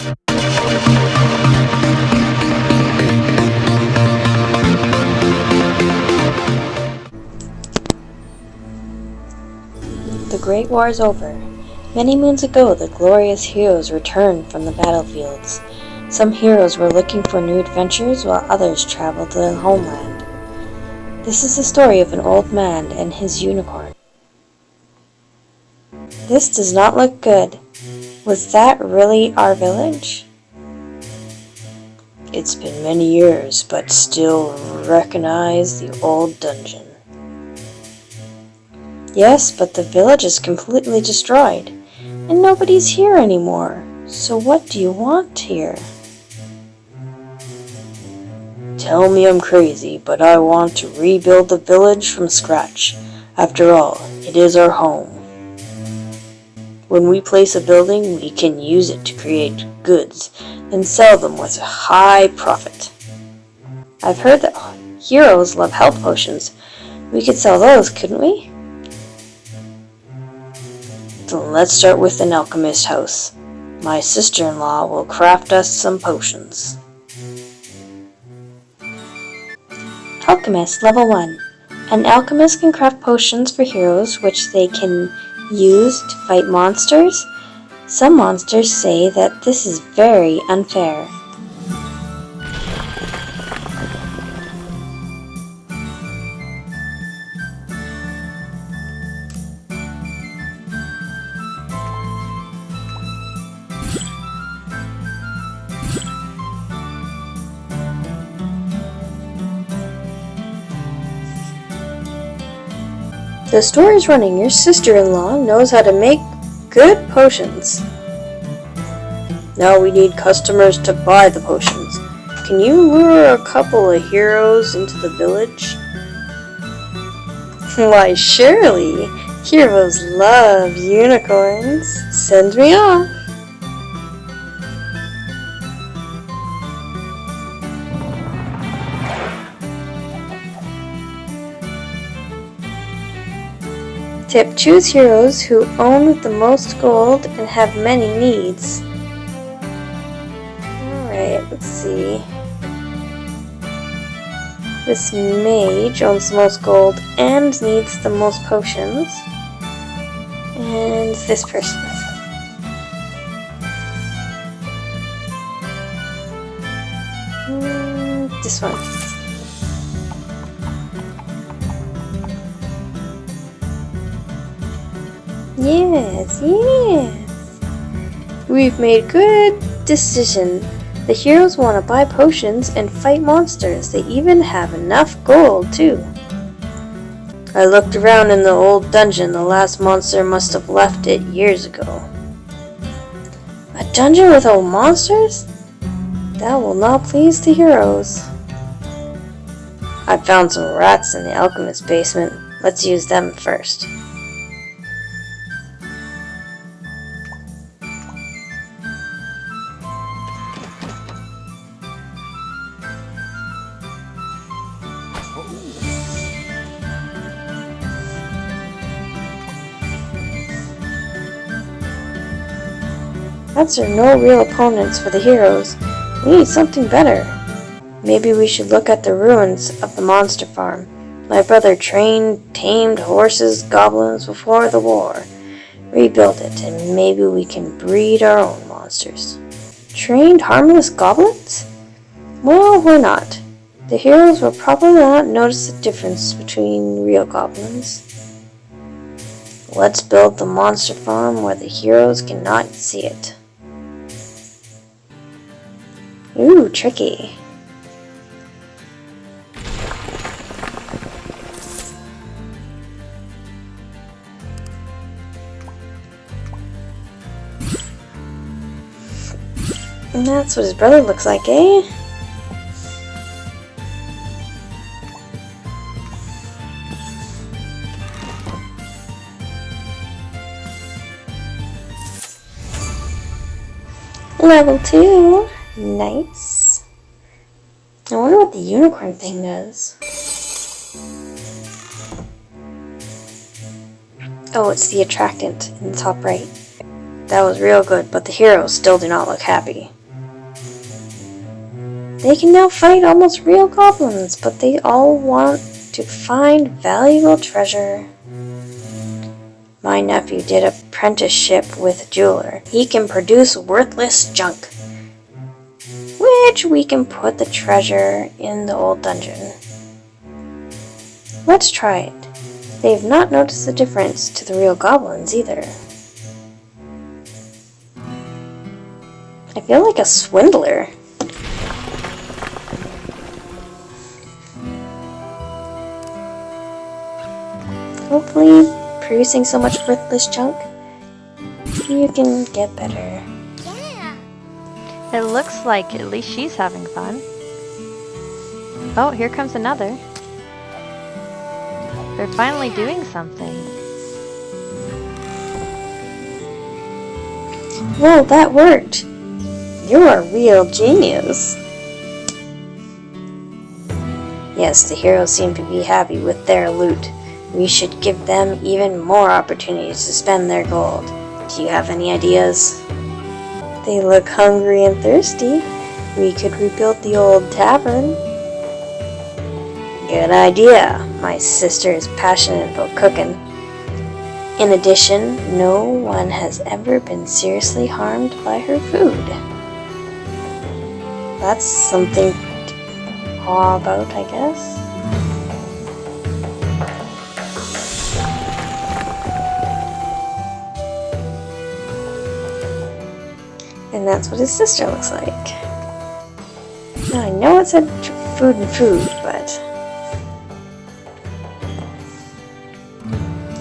The Great War is over. Many moons ago, the glorious heroes returned from the battlefields. Some heroes were looking for new adventures, while others traveled to their homeland. This is the story of an old man and his unicorn. This does not look good. Was that really our village? It's been many years, but still recognize the old dungeon. Yes, but the village is completely destroyed, and nobody's here anymore. So what do you want here? Tell me I'm crazy, but I want to rebuild the village from scratch. After all, it is our home. When we place a building, we can use it to create goods and sell them with a high profit. I've heard that heroes love health potions. We could sell those, couldn't we? Then let's start with an alchemist house. My sister-in-law will craft us some potions. Alchemist Level 1. An alchemist can craft potions for heroes which they can use to fight monsters. Some monsters say that this is very unfair. The story's running. Your sister-in-law knows how to make good potions. Now we need customers to buy the potions. Can you lure a couple of heroes into the village? Why, surely. Heroes love unicorns. Send me off. Tip: choose heroes who own the most gold and have many needs. Alright, let's see. This mage owns the most gold and needs the most potions. And this person. This one. Yes. We've made good decision. The heroes want to buy potions and fight monsters. They even have enough gold, too. I looked around in the old dungeon. The last monster must have left it years ago. A dungeon with old monsters? That will not please the heroes. I found some rats in the alchemist's basement. Let's use them first. Rats are no real opponents for the heroes. We need something better. Maybe we should look at the ruins of the monster farm. My brother tamed horses, goblins before the war. Rebuild it, and maybe we can breed our own monsters. Trained harmless goblins? Well, why not? The heroes will probably not notice the difference between real goblins. Let's build the monster farm where the heroes cannot see it. Ooh, tricky. And that's what his brother looks like, eh? Level 2. Nice. I wonder what the unicorn thing does. Oh, it's the attractant in the top right. That was real good, but the heroes still do not look happy. They can now fight almost real goblins, but they all want to find valuable treasure. My nephew did an apprenticeship with a jeweler. He can produce worthless junk, which we can put the treasure in the old dungeon. Let's try it. They've not noticed the difference to the real goblins either. I feel like a swindler. Hopefully, producing so much worthless junk, you can get better. Yeah. It looks like at least she's having fun. Oh, here comes another. They're finally doing something. Whoa, that worked! You're a real genius. Yes, the heroes seem to be happy with their loot. We should give them even more opportunities to spend their gold. Do you have any ideas? They look hungry and thirsty. We could rebuild the old tavern. Good idea. My sister is passionate about cooking. In addition, no one has ever been seriously harmed by her food. That's something to awe about, I guess. And that's what his sister looks like. Now, I know it said food and food, but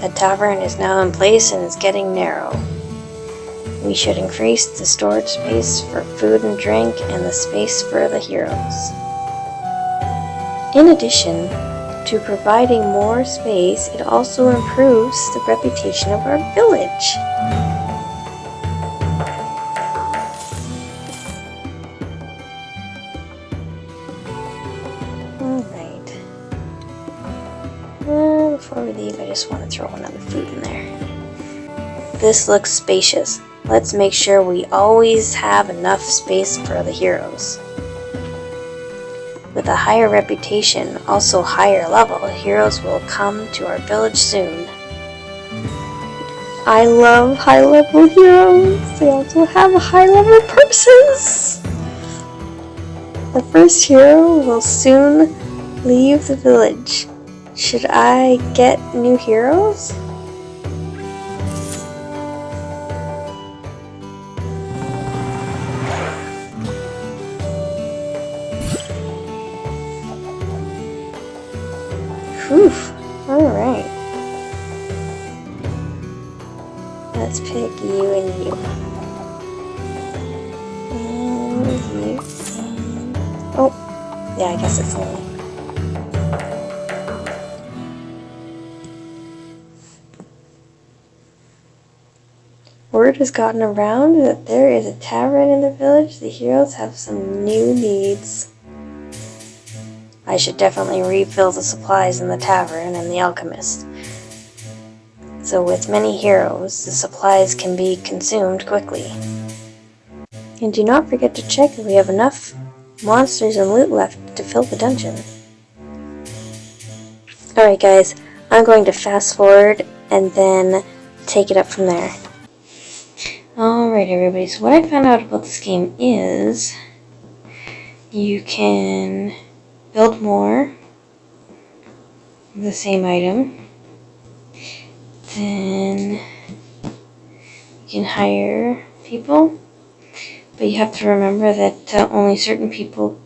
the tavern is now in place and is getting narrow. We should increase the storage space for food and drink and the space for the heroes. In addition to providing more space, it also improves the reputation of our village. Alright. Before we leave, I just want to throw another food in there. This looks spacious. Let's make sure we always have enough space for the heroes. With a higher reputation, also higher level, heroes will come to our village soon. I love high-level heroes. They also have high-level purses. The first hero will soon leave the village. Should I get new heroes? Whew, alright. Let's pick you and you. And you. And... oh, yeah, I guess it's only. Word has gotten around that there is a tavern in the village. The heroes have some new needs. I should definitely refill the supplies in the tavern and the alchemist. So with many heroes, the supplies can be consumed quickly. And do not forget to check if we have enough monsters and loot left to fill the dungeon. Alright guys, I'm going to fast forward and then take it up from there. Alright everybody, so what I found out about this game is you can build more of the same item. Then you can hire people, but you have to remember that only certain people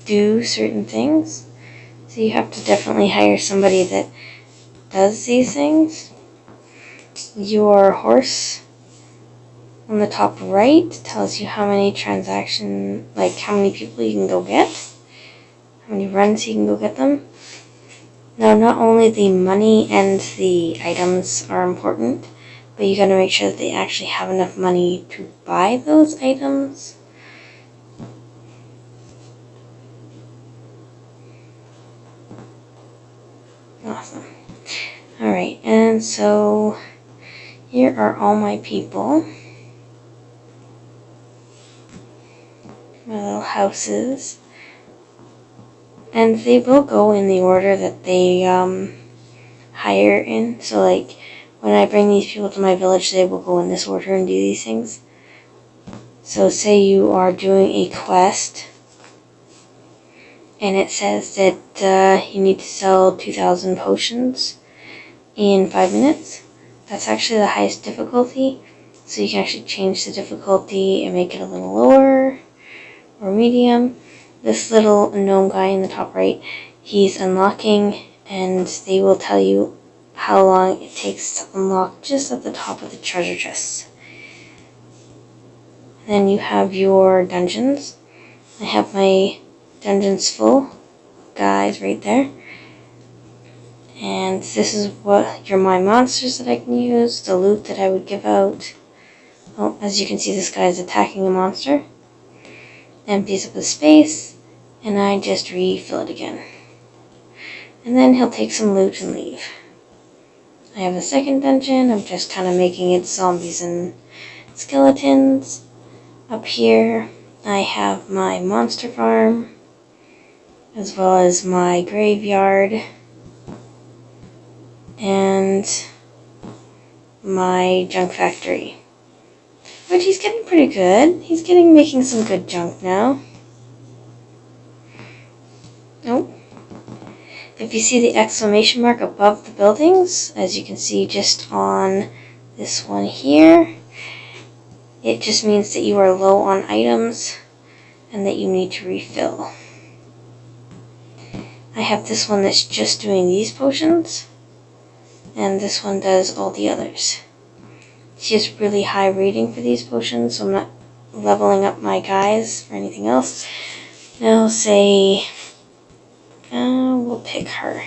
do certain things. So you have to definitely hire somebody that does these things. Your horse on the top right tells you how many how many people you can go get, how many runs you can go get them. Now, not only the money and the items are important, but you gotta make sure that they actually have enough money to buy those items. Awesome. Alright, and so here are all my people. my little houses. And they will go in the order that they hire in. So like when I bring these people to my village, they will go in this order and do these things. So say you are doing a quest and it says that you need to sell 2,000 potions in 5 minutes. That's actually the highest difficulty. So you can actually change the difficulty and make it a little lower or medium. This little gnome guy in the top right, he's unlocking, and they will tell you how long it takes to unlock just at the top of the treasure chests. Then you have your dungeons. I have my dungeons full guys right there. And this is what my monsters that I can use, the loot that I would give out. Oh, as you can see, this guy is attacking a monster. Empties up the space, and I just refill it again. And then he'll take some loot and leave. I have a second dungeon. I'm just kind of making it zombies and skeletons. Up here, I have my monster farm, as well as my graveyard, and my junk factory. But he's getting pretty good. He's making some good junk now. Oh. If you see the exclamation mark above the buildings, as you can see just on this one here, it just means that you are low on items and that you need to refill. I have this one that's just doing these potions, and this one does all the others. She has really high rating for these potions, so I'm not leveling up my guys for anything else. Now say, we'll pick her.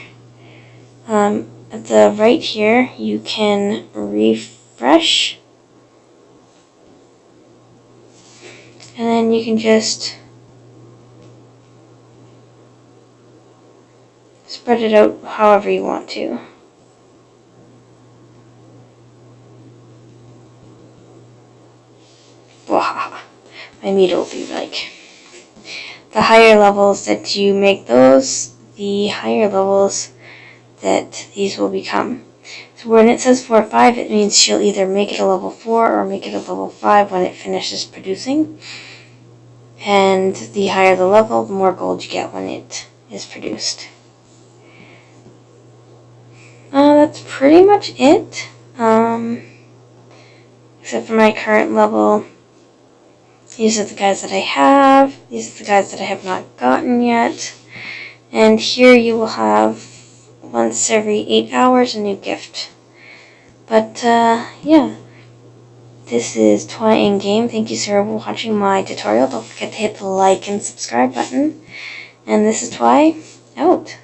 At the right here, you can refresh. And then you can just spread it out however you want to. Blah. My meter will be like. The higher levels that you make those, the higher levels that these will become. So when it says 4 or 5, it means she'll either make it a level 4 or make it a level 5 when it finishes producing. And the higher the level, the more gold you get when it is produced. That's pretty much it. Except for my current level. These are the guys that I have. These are the guys that I have not gotten yet. And here you will have once every 8 hours a new gift. But yeah. This is Twy in Game. Thank you, Sarah, for watching my tutorial. Don't forget to hit the like and subscribe button. And this is Twy, out.